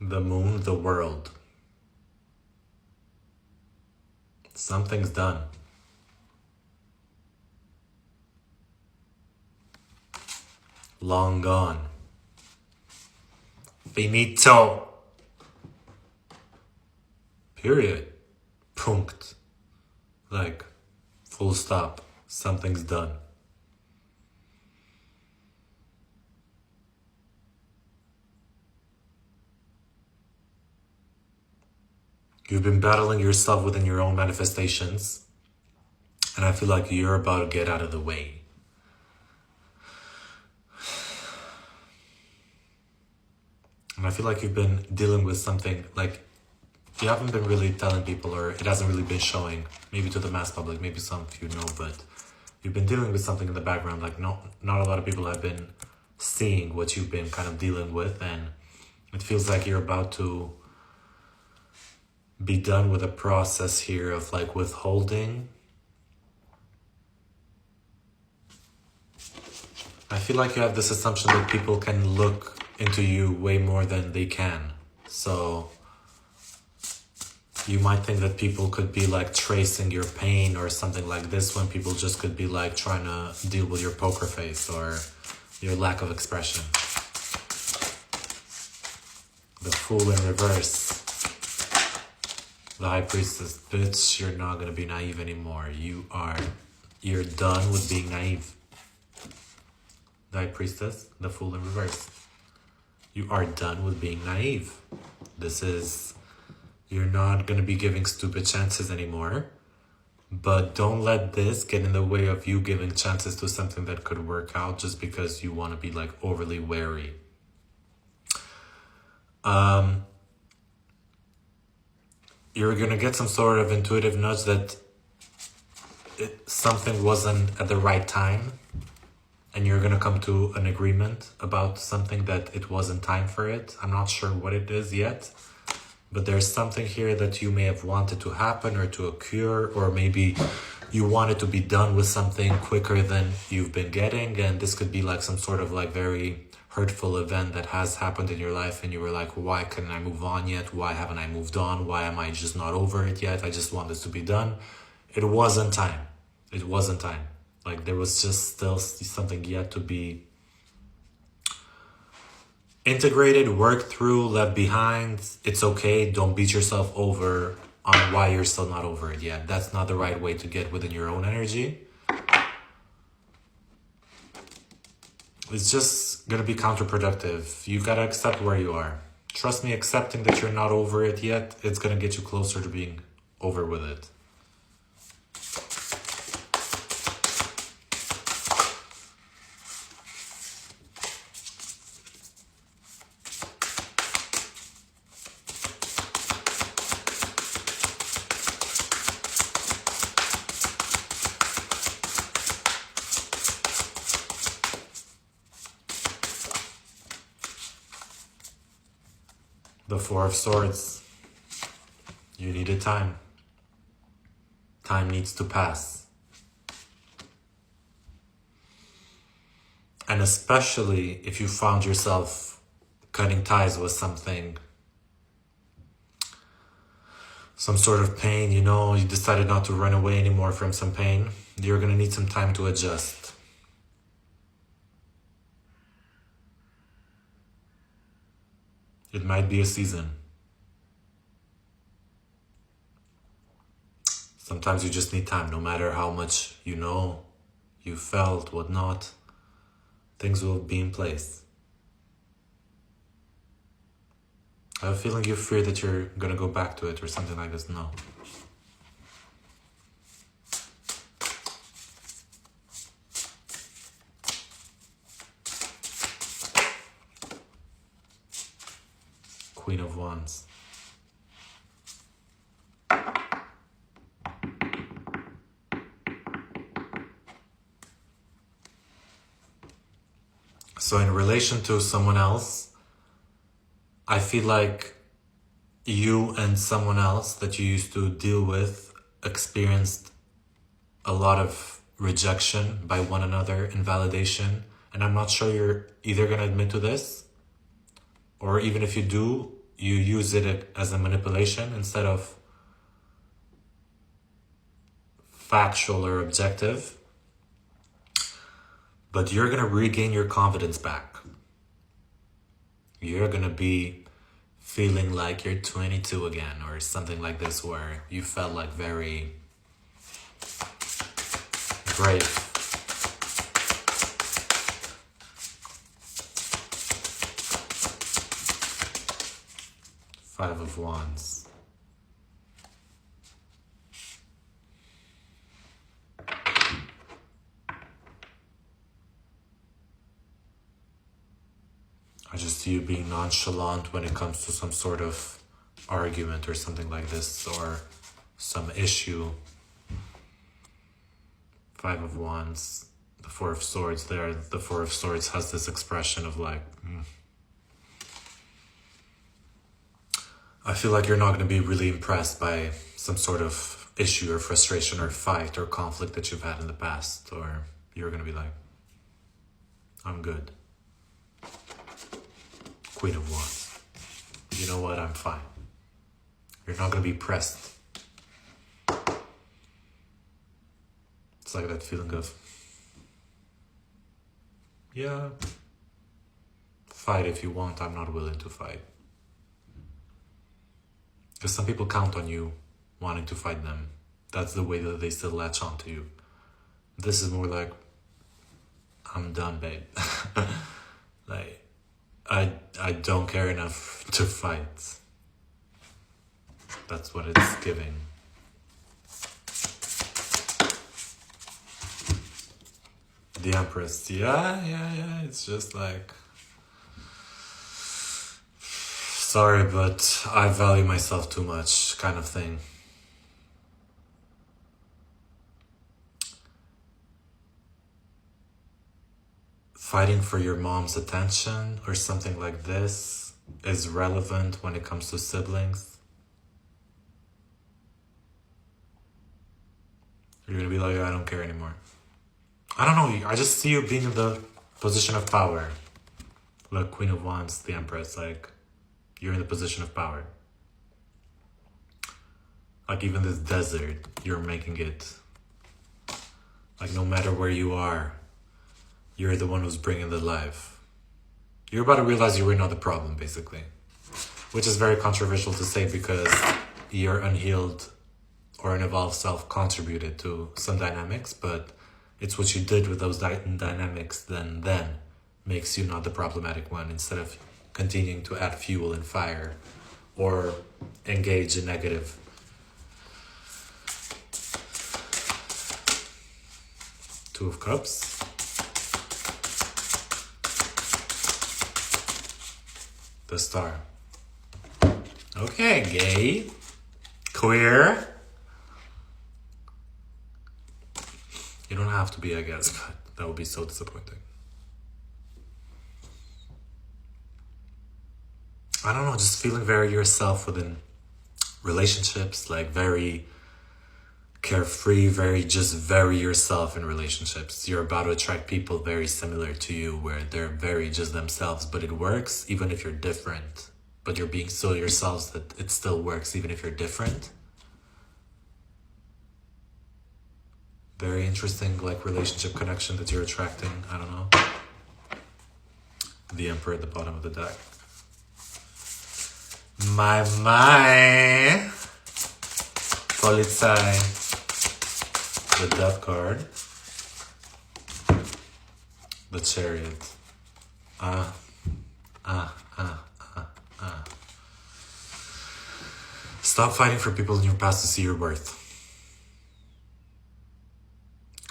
the moon, the world. Something's done. Long gone. Finito. Period. Punkt. Like, full stop. Something's done. You've been battling yourself within your own manifestations, and I feel like you're about to get out of the way. And I feel like you've been dealing with something, like, you haven't been really telling people, or it hasn't really been showing, maybe to the mass public, maybe some of you know, but you've been dealing with something in the background. Like, not a lot of people have been seeing what you've been kind of dealing with, and it feels like you're about to be done with a process here of like withholding. I feel like you have this assumption that people can look into you way more than they can. So you might think that people could be like tracing your pain or something like this, when people just could be like trying to deal with your poker face or your lack of expression. The Fool in reverse. The High Priestess. Bitch, you're not gonna be naive anymore. You're done with being naive. The High Priestess, the Fool in reverse. You are done with being naive. You're not gonna be giving stupid chances anymore. But don't let this get in the way of you giving chances to something that could work out just because you want to be like overly wary. You're gonna get some sort of intuitive nudge that something wasn't at the right time, and you're gonna come to an agreement about something that it wasn't time for it. I'm not sure what it is yet, but there's something here that you may have wanted to happen or to occur, or maybe you wanted to be done with something quicker than you've been getting, and this could be like some sort of like very hurtful event that has happened in your life, and you were like, why can't I move on yet? Why haven't I moved on? Why am I just not over it yet? I just want this to be done. It wasn't time. It wasn't time. Like, there was just still something yet to be integrated, worked through, left behind. It's okay. Don't beat yourself over on why you're still not over it yet. That's not the right way to get within your own energy. It's just going to be counterproductive. You got to accept where you are. Trust me, accepting that you're not over it yet, it's going to get you closer to being over with it. The Four of Swords. You needed time. Time needs to pass. And especially if you found yourself cutting ties with something, some sort of pain, you decided not to run away anymore from some pain, you're going to need some time to adjust. It might be a season. Sometimes you just need time, no matter how much you felt, whatnot, things will be in place. I have a feeling you fear that you're gonna go back to it or something like this. No. Queen of Wands. So in relation to someone else, I feel like you and someone else that you used to deal with experienced a lot of rejection by one another, invalidation, and I'm not sure you're either going to admit to this, or even if you do, you use it as a manipulation instead of factual or objective. But you're going to regain your confidence back. You're going to be feeling like you're 22 again, or something like this, where you felt like very brave. Five of Wands. I just see you being nonchalant when it comes to some sort of argument or something like this, or some issue. Five of Wands, the Four of Swords there. The Four of Swords has this expression of like, I feel like you're not going to be really impressed by some sort of issue or frustration or fight or conflict that you've had in the past, or you're going to be like, I'm good. Queen of Wands. You know what? I'm fine. You're not going to be pressed. It's like that feeling of, yeah, fight if you want. I'm not willing to fight. Because some people count on you wanting to fight them. That's the way that they still latch on to you. This is more like, I'm done, babe. Like, I don't care enough to fight. That's what it's giving. The Empress. Yeah. It's just like, sorry, but I value myself too much, kind of thing. Fighting for your mom's attention or something like this is relevant when it comes to siblings. You're gonna be like, I don't care anymore. I don't know, I just see you being in the position of power. Look, Queen of Wands, the Empress, like, you're in the position of power. Like, even this desert, you're making it. Like, no matter where you are, you're the one who's bringing the life. You're about to realize you were not the problem, basically. Which is very controversial to say because your unhealed or unevolved self contributed to some dynamics, but it's what you did with those dynamics then makes you not the problematic one, instead of continuing to add fuel and fire or engage in negative. Two of Cups. The Star. Okay, gay, queer. You don't have to be, I guess, but that would be so disappointing. I don't know, just feeling very yourself within relationships, like very carefree, very yourself in relationships. You're about to attract people very similar to you, where they're very just themselves, but it works even if you're different. But you're being so yourselves that it still works even if you're different. Very interesting, like, relationship connection that you're attracting. I don't know. The Emperor at the bottom of the deck. My. Polizei. The Death card. The Chariot. Stop fighting for people in your past to see your worth.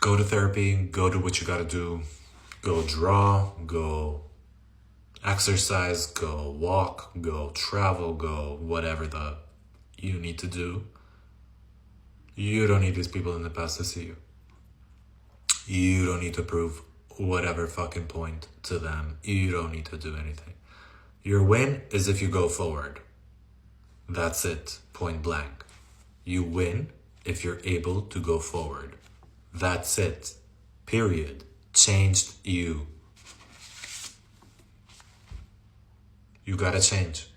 Go to therapy, go do what you gotta do. Go draw, go exercise, go walk, go travel, go whatever you need to do. You don't need these people in the past to see you. You don't need to prove whatever fucking point to them. You don't need to do anything. Your win is if you go forward. That's it, point blank. You win if you're able to go forward. That's it, period. Changed you. You gotta change.